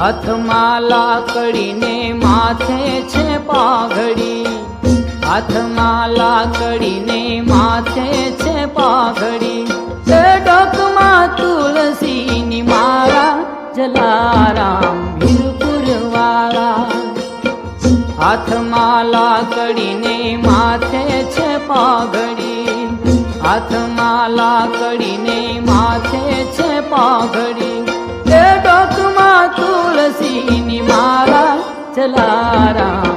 હાથમાં લાકડીને માથે છે પાઘડી, હાથમાં લાકડીને માથે છે પાઘડી, તે ડોકમાં તુલસીની માળા, જલારામ વીરપુર વાળા. હાથમાં લાકડીને માથે છે પાઘડી, હાથમાં લાકડીને માથે છે પાઘડી, તે ડોકમાં તુલસીની માળા, જલારામ